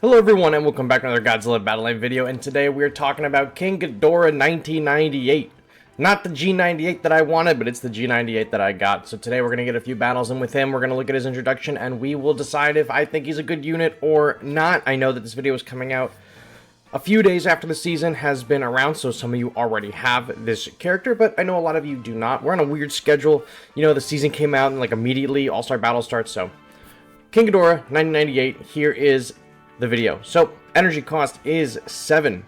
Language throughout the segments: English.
Hello everyone and welcome back to another Godzilla Battle Line video, and today we're talking about King Ghidorah 1998. Not the G98 that I wanted, but it's the G98 that I got. So today we're going to get a few battles in with him, we're going to look at his introduction, and we will decide if I think he's a good unit or not. I know that this video is coming out a few days after the season has been around, so some of you already have this character, but I know a lot of you do not. We're on a weird schedule. You know, the season came out and like immediately All-Star Battle starts, so King Ghidorah 1998, here is the video. So, energy cost is 7.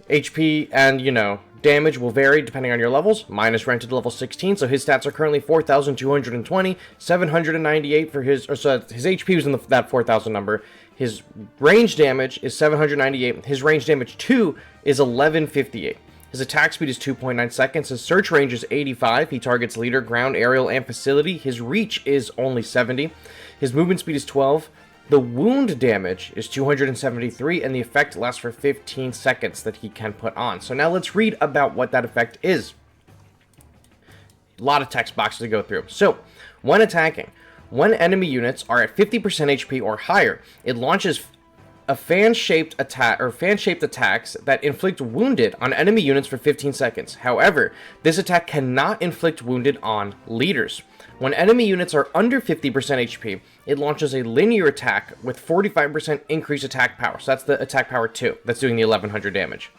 HP and, you know, damage will vary depending on your levels. Mine is ranked to level 16, so his stats are currently 4,220, 798 for his, or so his HP was in that 4,000 number. His range damage is 798. His range damage 2 is 1158. His attack speed is 2.9 seconds. His search range is 85. He targets leader, ground, aerial, and facility. His reach is only 70. His movement speed is 12. The wound damage is 273, and the effect lasts for 15 seconds that he can put on. So now let's read about what that effect is. A lot of text boxes to go through. So, when attacking, when enemy units are at 50% HP or higher, it launches a fan-shaped attack or fan-shaped attacks that inflict wounded on enemy units for 15 seconds. However, this attack cannot inflict wounded on leaders. When enemy units are under 50% HP, it launches a linear attack with 45% increased attack power. So that's the attack power 2. That's doing the 1100 damage.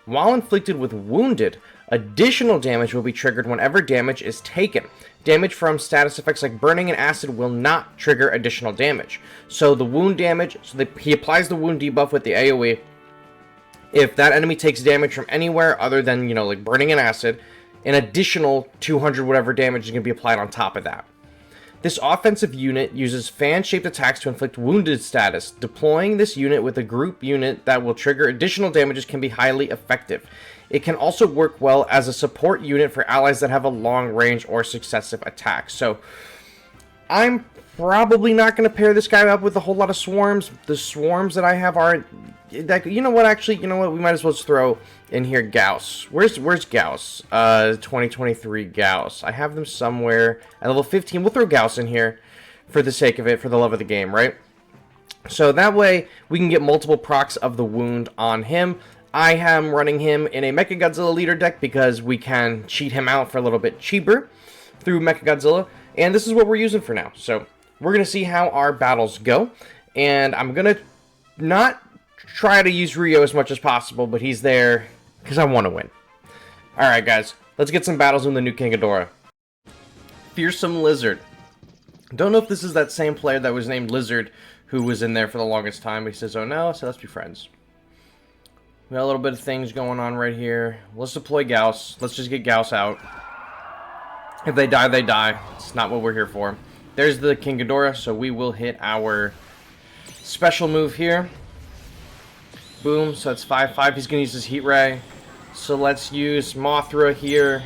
While inflicted with wounded, additional damage will be triggered whenever damage is taken. Damage from status effects like burning and acid will not trigger additional damage. So the wound damage, he applies the wound debuff with the AoE. If that enemy takes damage from anywhere other than, you know, like burning and acid, an additional 200 whatever damage is going to be applied on top of that. This offensive unit uses fan-shaped attacks to inflict wounded status. Deploying this unit with a group unit that will trigger additional damages can be highly effective. It can also work well as a support unit for allies that have a long range or successive attacks. So, I'm probably not going to pair this guy up with a whole lot of swarms. The swarms that I have aren't... You know what, actually, you know what, we might as well just throw in here Gauss. Where's Gauss? 2023 Gauss. I have them somewhere. At level 15, we'll throw Gauss in here for the sake of it, for the love of the game, right? So that way, we can get multiple procs of the wound on him. I am running him in a Mechagodzilla leader deck because we can cheat him out for a little bit cheaper through Mechagodzilla, and this is what we're using for now. So, we're going to see how our battles go, and I'm going to not try to use Rio as much as possible, but he's there because I want to win. Alright guys, let's get some battles in the new King Ghidorah. Fearsome Lizard. Don't know if this is that same player that was named Lizard who was in there for the longest time, but he says, oh no, so let's be friends. We got a little bit of things going on right here. Let's deploy Gauss. Let's just get Gauss out. If they die, they die. It's not what we're here for. There's the King Ghidorah, so we will hit our special move here. Boom, so that's 5/5. He's going to use his Heat Ray. So let's use Mothra here.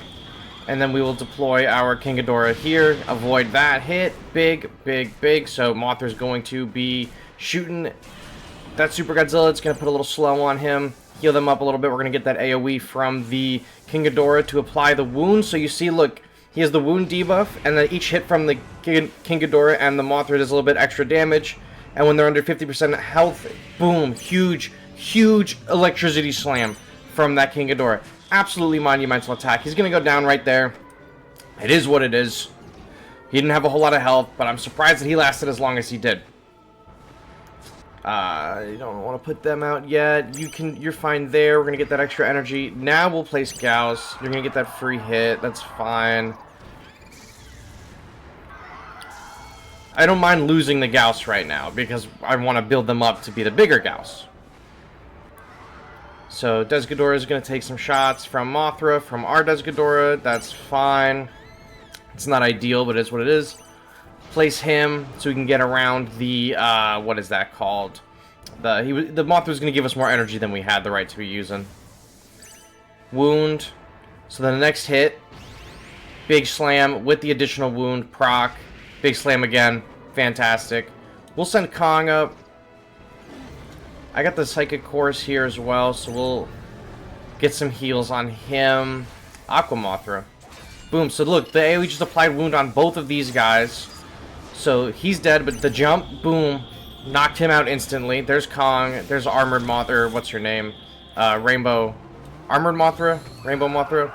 And then we will deploy our King Ghidorah here. Avoid that hit. Big, big, big. So Mothra's going to be shooting that Super Godzilla. It's going to put a little slow on him. Heal them up a little bit. We're going to get that AoE from the King Ghidorah to apply the wound. So you see, look, he has the wound debuff. And then each hit from the King Ghidorah and the Mothra does a little bit extra damage. And when they're under 50% health, boom, huge electricity slam from that King Ghidorah. Absolutely monumental attack. He's going to go down right there. It is what it is. He didn't have a whole lot of health, but I'm surprised that he lasted as long as he did. You don't want to put them out yet. You're fine there. We're going to get that extra energy. Now we'll place Gauss. You're going to get that free hit. That's fine. I don't mind losing the Gauss right now because I want to build them up to be the bigger Gauss. So, Ghidorah is going to take some shots from Mothra, from our Ghidorah. That's fine. It's not ideal, but it's what it is. Place him so we can get around the, what is that called? The Mothra's going to give us more energy than we had the right to be using. Wound. So then the next hit, big slam with the additional wound, proc. Big slam again. Fantastic. We'll send Kong up. I got the Psychic Course here as well, so we'll get some heals on him. Aqua Mothra. Boom. So look, the AoE just applied wound on both of these guys. So he's dead, but the jump, boom. Knocked him out instantly. There's Kong. There's Armored Mothra, or what's her name? Rainbow. Armored Mothra? Rainbow Mothra?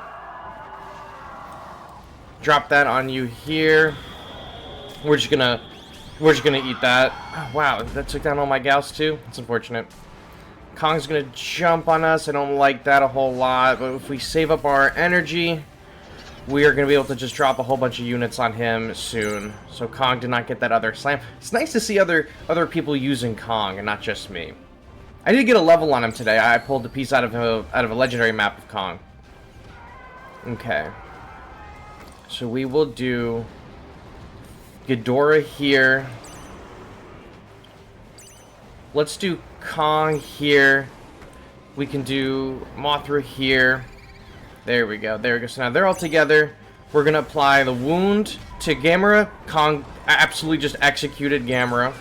Drop that on you here. We're just gonna eat that. Oh, wow, that took down all my gals too. It's unfortunate. Kong's gonna jump on us. I don't like that a whole lot, but if we save up our energy, we are gonna be able to just drop a whole bunch of units on him soon. So Kong did not get that other slam. It's nice to see other people using Kong and not just me. I did get a level on him today. I pulled a piece out of a legendary map of Kong. Okay. So we will do Ghidorah here. Let's do Kong here. We can do Mothra here. There we go. There we go. So now they're all together. We're going to apply the wound to Gamera. Kong absolutely just executed Gamera.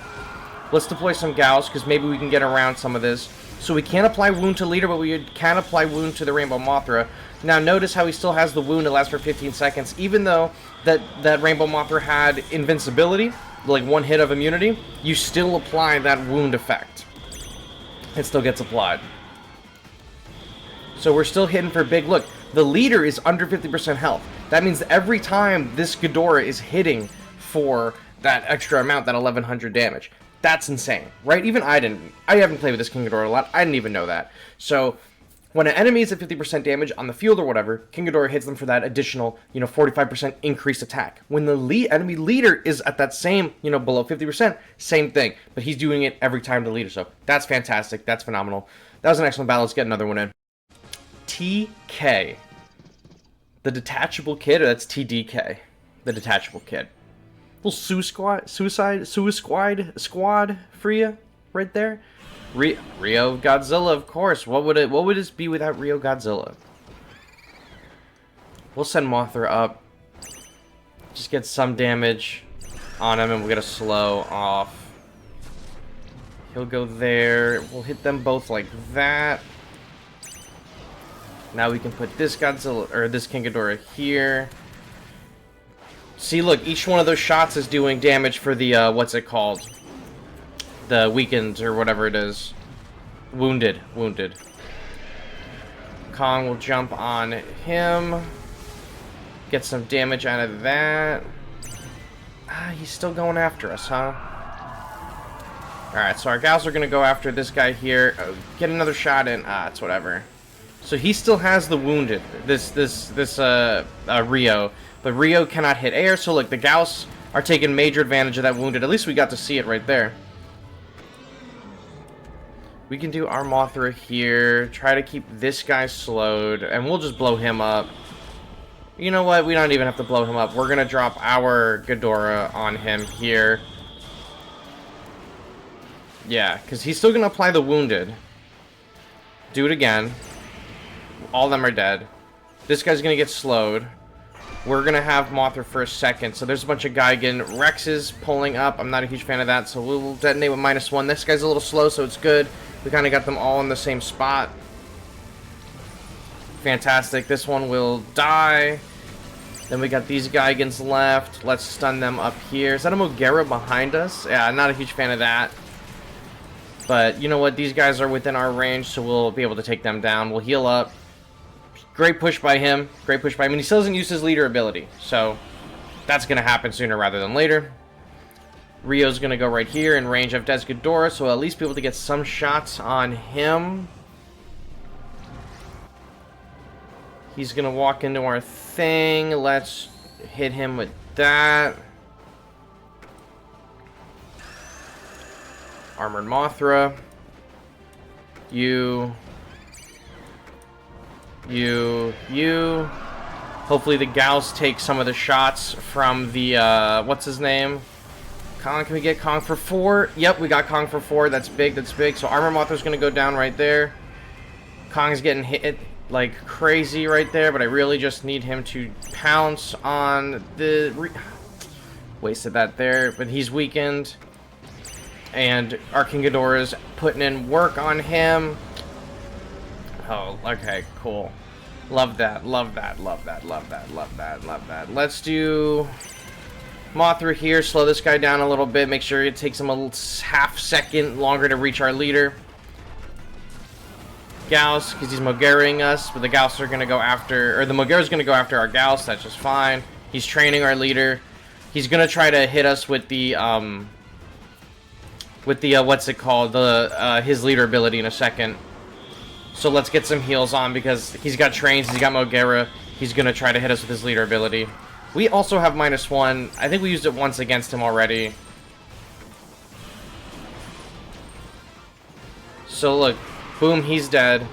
Let's deploy some gals, because maybe we can get around some of this. So we can't apply wound to leader, but we can apply wound to the Rainbow Mothra. Now notice how he still has the wound. It lasts for 15 seconds. Even though that Rainbow Mothra had invincibility, like one hit of immunity, you still apply that wound effect. It still gets applied. So we're still hitting for big. Look, the leader is under 50% health. That means that every time this Ghidorah is hitting for that extra amount, that 1100 damage. That's insane, right? Even I haven't played with this King Ghidorah a lot. I didn't even know that. So when an enemy is at 50% damage on the field or whatever, King Ghidorah hits them for that additional, 45% increased attack. When the enemy leader is at that same, below 50%, same thing. But he's doing it every time the leader. So that's fantastic. That's phenomenal. That was an excellent battle. Let's get another one in. TK. The detachable kid, or that's TDK. The detachable kid. Little suicide squad for you right there. Rio Godzilla, of course. What would it be without Rio Godzilla? We'll send Mothra up. Just get some damage on him, and we'll get a slow off. He'll go there. We'll hit them both like that. Now we can put this Godzilla, or this King Ghidorah here. See, look, each one of those shots is doing damage for the, what's it called? The weakened, or whatever it is. Wounded. Kong will jump on him. Get some damage out of that. Ah, he's still going after us, huh? Alright, so our gals are going to go after this guy here. Get another shot in. Ah, it's whatever. So he still has the wounded, this Rio, but Rio cannot hit air. So look, the Gauss are taking major advantage of that wounded. At least we got to see it right there. We can do our Mothra here, try to keep this guy slowed, and we'll just blow him up. You know what? We don't even have to blow him up. We're gonna drop our Ghidorah on him here. Yeah, because he's still gonna apply the wounded. Do it again. All of them are dead. This guy's gonna get slowed. We're gonna have Mothra for a second. So there's a bunch of Gigan. Rex is pulling up. I'm not a huge fan of that, so we'll detonate with -1. This guy's a little slow, so it's good. We kind of got them all in the same spot. Fantastic. This one will die. Then we got these Gigans left. Let's stun them up here. Is that a Mogera behind us? Yeah, I'm not a huge fan of that. But you know what? These guys are within our range, so we'll be able to take them down. We'll heal up. Great push by him. Great push by him. And he still doesn't use his leader ability. So that's going to happen sooner rather than later. Rio's going to go right here in range of Des Ghidorah, so at least be able to get some shots on him. He's going to walk into our thing. Let's hit him with that. Armored Mothra. You. Hopefully the Gauss take some of the shots from the, what's his name? Kong, can we get Kong for 4? Yep, we got Kong for 4. That's big, that's big. So Armor Mothra's gonna go down right there. Kong's getting hit like crazy right there, but I really just need him to pounce on the... Wasted that there, but he's weakened. And our King Ghidorah's putting in work on him. Oh, okay, cool. Love that, love that, love that, love that, love that, love that. Let's do Mothra here, slow this guy down a little bit, make sure it takes him a little half second longer to reach our leader. Gauss, because he's Mogeraing us, but the Gauss are going to go after, or the Mogera's going to go after our Gauss, that's just fine. He's training our leader. He's going to try to hit us with the, what's it called, his leader ability in a second. So let's get some heals on, because he's got trains, he's got Mogera. He's going to try to hit us with his leader ability. We also have -1. I think we used it once against him already. So look, boom, he's dead.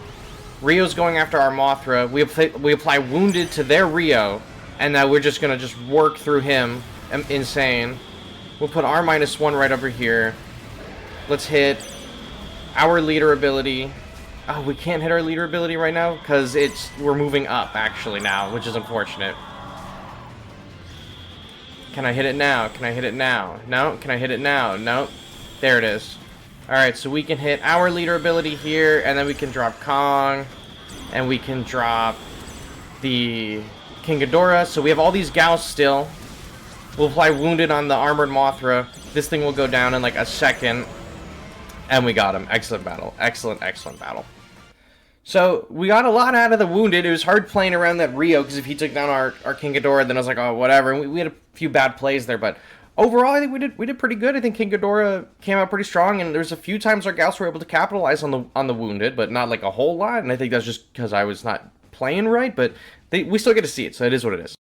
Rio's going after our Mothra. We apply wounded to their Rio, and now we're just going to work through him. Insane. We'll put our -1 right over here. Let's hit our leader ability. Oh, we can't hit our leader ability right now because we're moving up actually now, which is unfortunate. Can I hit it now? Can I hit it now? No. Can I hit it now? No. There it is. Alright, so we can hit our leader ability here, and then we can drop Kong, and we can drop the King Ghidorah. So we have all these Gauss still. We'll apply wounded on the armored Mothra. This thing will go down in like a second. And we got him. Excellent battle. Excellent, excellent battle. So, we got a lot out of the wounded. It was hard playing around that Rio, because if he took down our King Ghidorah, then I was like, oh, whatever. And we had a few bad plays there, but overall, I think we did pretty good. I think King Ghidorah came out pretty strong, and there's a few times our Gauss were able to capitalize on the wounded, but not like a whole lot, and I think that's just because I was not playing right, but we still get to see it, so it is what it is.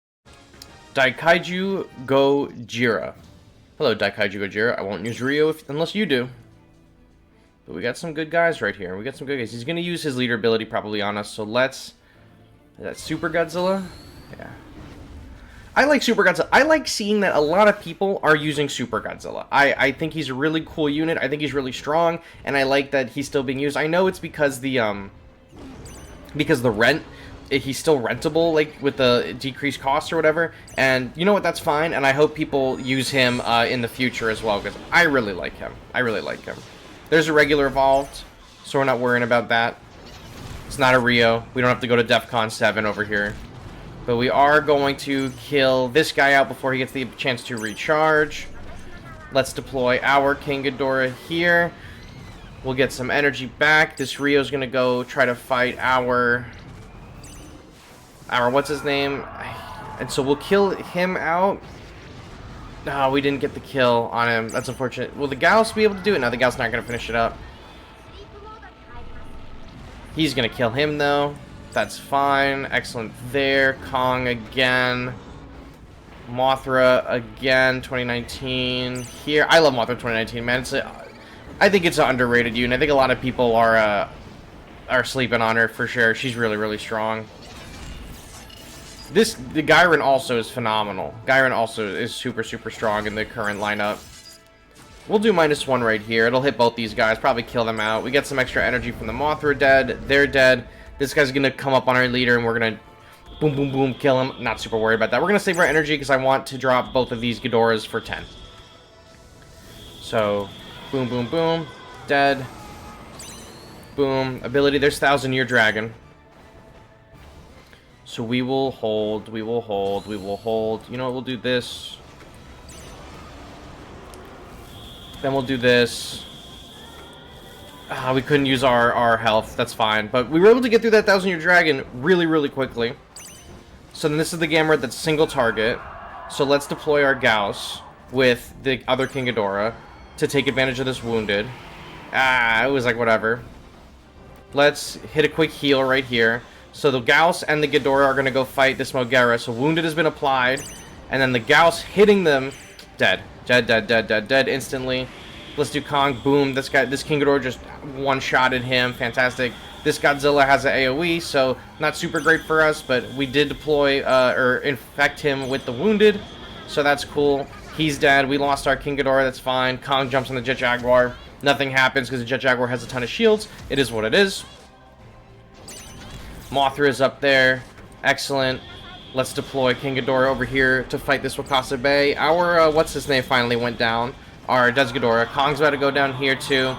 Kaiju Gojira. Hello, Kaiju Gojira. I won't use Rio unless you do. But we got some good guys right here. We got some good guys. He's going to use his leader ability probably on us, so let's... Is that Super Godzilla? Yeah. I like Super Godzilla. I like seeing that a lot of people are using Super Godzilla. I think he's a really cool unit. I think he's really strong, and I like that he's still being used. I know it's because the rent... He's still rentable, like, with the decreased cost or whatever, and you know what, that's fine, and I hope people use him in the future as well, because I really like him. I really like him. There's a regular evolved, so we're not worrying about that. It's not a Rio. We don't have to go to DEFCON 7 over here. But we are going to kill this guy out before he gets the chance to recharge. Let's deploy our King Ghidorah here. We'll get some energy back. This Rio's going to go try to fight our what's his name? And so we'll kill him out. No, we didn't get the kill on him. That's unfortunate. Will the Gauss be able to do it? No, the Gauss not going to finish it up. He's going to kill him, though. That's fine. Excellent there. Kong again. Mothra again. 2019. Here. I love Mothra 2019, man. I think it's an underrated unit. I think a lot of people are sleeping on her, for sure. She's really, really strong. The Gyron also is phenomenal. Gyron also is super, super strong in the current lineup. We'll do -1 right here. It'll hit both these guys, probably kill them out. We get some extra energy from the Mothra dead. They're dead. This guy's going to come up on our leader, and we're going to boom, boom, boom, kill him. Not super worried about that. We're going to save our energy because I want to drop both of these Ghidorahs for 10. So, boom, boom, boom. Dead. Boom. Ability, there's 1,000-Year Dragon. So we will hold, we will hold, we will hold. You know what, we'll do this. Then we'll do this. We couldn't use our health, that's fine. But we were able to get through that 1,000-Year Dragon really, really quickly. So then this is the Gamera that's single target. So let's deploy our Gauss with the other King Ghidorah to take advantage of this wounded. It was like whatever. Let's hit a quick heal right here. So the Gauss and the Ghidorah are going to go fight this Mogera. So wounded has been applied. And then the Gauss hitting them. Dead. Dead, dead, dead, dead, dead instantly. Let's do Kong. Boom. This King Ghidorah just one-shotted him. Fantastic. This Godzilla has an AoE, so not super great for us. But we did deploy, or infect him with the wounded. So that's cool. He's dead. We lost our King Ghidorah. That's fine. Kong jumps on the Jet Jaguar. Nothing happens because the Jet Jaguar has a ton of shields. It is what it is. Mothra is up there. Excellent. Let's deploy King Ghidorah over here to fight this Wakasa Bay. Our, what's his name, finally went down. Our Des Ghidorah. Kong's about to go down here, too.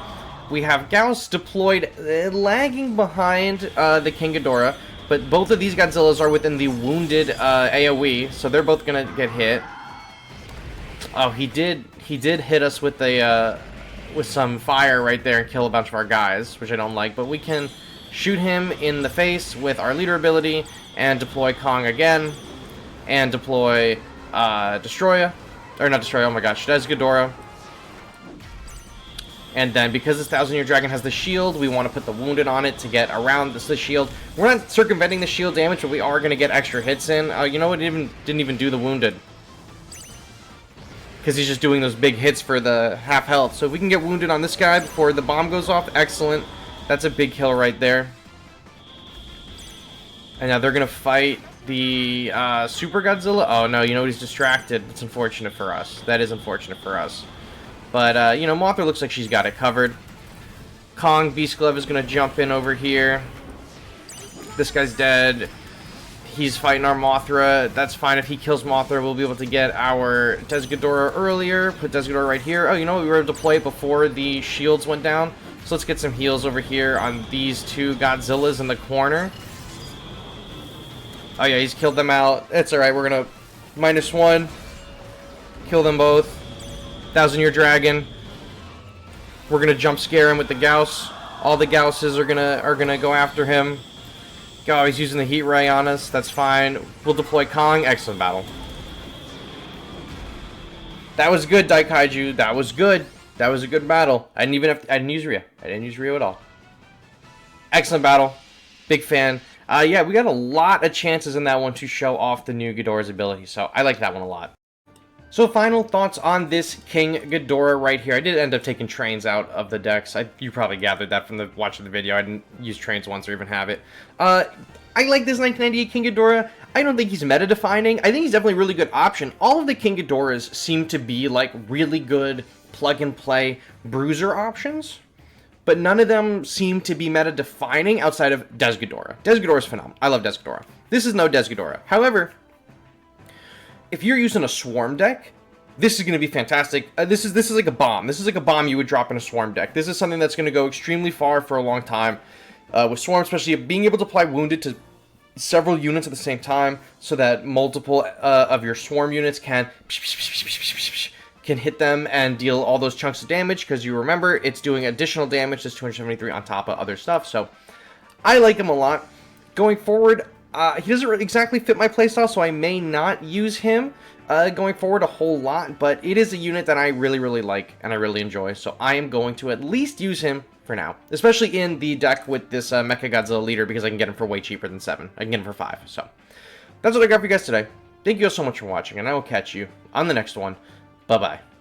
We have Gauss deployed, lagging behind the King Ghidorah. But both of these Godzillas are within the wounded AoE, so they're both going to get hit. Oh, he did hit us with a with some fire right there and kill a bunch of our guys, which I don't like, but we can shoot him in the face with our leader ability and deploy Kong again and deploy Destroya, or not Destroya, oh my gosh, Des Ghidorah. And then, because this 1000-Year Dragon has the shield, we want to put the Wounded on it to get around the shield. We're not circumventing the shield damage, but we are going to get extra hits in. You know what? It didn't even do the Wounded. Because he's just doing those big hits for the half health. So if we can get Wounded on this guy before the bomb goes off, excellent. That's a big kill right there. And now they're going to fight the Super Godzilla. Oh, no, you know what? He's distracted. That's unfortunate for us. That is unfortunate for us. But, you know, Mothra looks like she's got it covered. Kong, Beast Glove is going to jump in over here. This guy's dead. He's fighting our Mothra. That's fine. If he kills Mothra, we'll be able to get our Des Ghidorah earlier. Put Des Ghidorah right here. Oh, you know, we were able to play it before the shields went down. So let's get some heals over here on these two Godzillas in the corner. Oh, yeah, he's killed them out. It's alright. We're going to -1. Kill them both. 1000-Year Dragon. We're gonna jump scare him with the Gauss. All the Gausses are gonna go after him. Oh, he's using the heat ray on us. That's fine. We'll deploy Kong. Excellent battle. That was good, Daikaiju. That was good. That was a good battle. I didn't use Ryo. I didn't use Ryo at all. Excellent battle. Big fan. Yeah, we got a lot of chances in that one to show off the new Ghidorah's ability, so I like that one a lot. So final thoughts on this King Ghidorah right here. I did end up taking trains out of the decks. You probably gathered that from the watching the video. I didn't use trains once or even have it. I like this 1998 King Ghidorah. I don't think he's meta-defining. I think he's definitely a really good option. All of the King Ghidorahs seem to be like really good plug-and-play bruiser options, but none of them seem to be meta-defining outside of Des Ghidorah. Des Ghidorah is phenomenal. I love Des Ghidorah. This is no Des Ghidorah. However, if you're using a swarm deck, this is going to be fantastic. This is like a bomb. This is like a bomb you would drop in a swarm deck. This is something that's going to go extremely far for a long time. With swarm, especially being able to apply Wounded to several units at the same time, so that multiple of your swarm units can hit them and deal all those chunks of damage, because you remember it's doing additional damage. That's 273 on top of other stuff. So I like him a lot. Going forward, he doesn't really exactly fit my playstyle, so I may not use him going forward a whole lot, but it is a unit that I really, really like and I really enjoy, so I am going to at least use him for now, especially in the deck with this Mechagodzilla leader, because I can get him for way cheaper than 7. I can get him for 5, so that's what I got for you guys today. Thank you all so much for watching, and I will catch you on the next one. Bye-bye.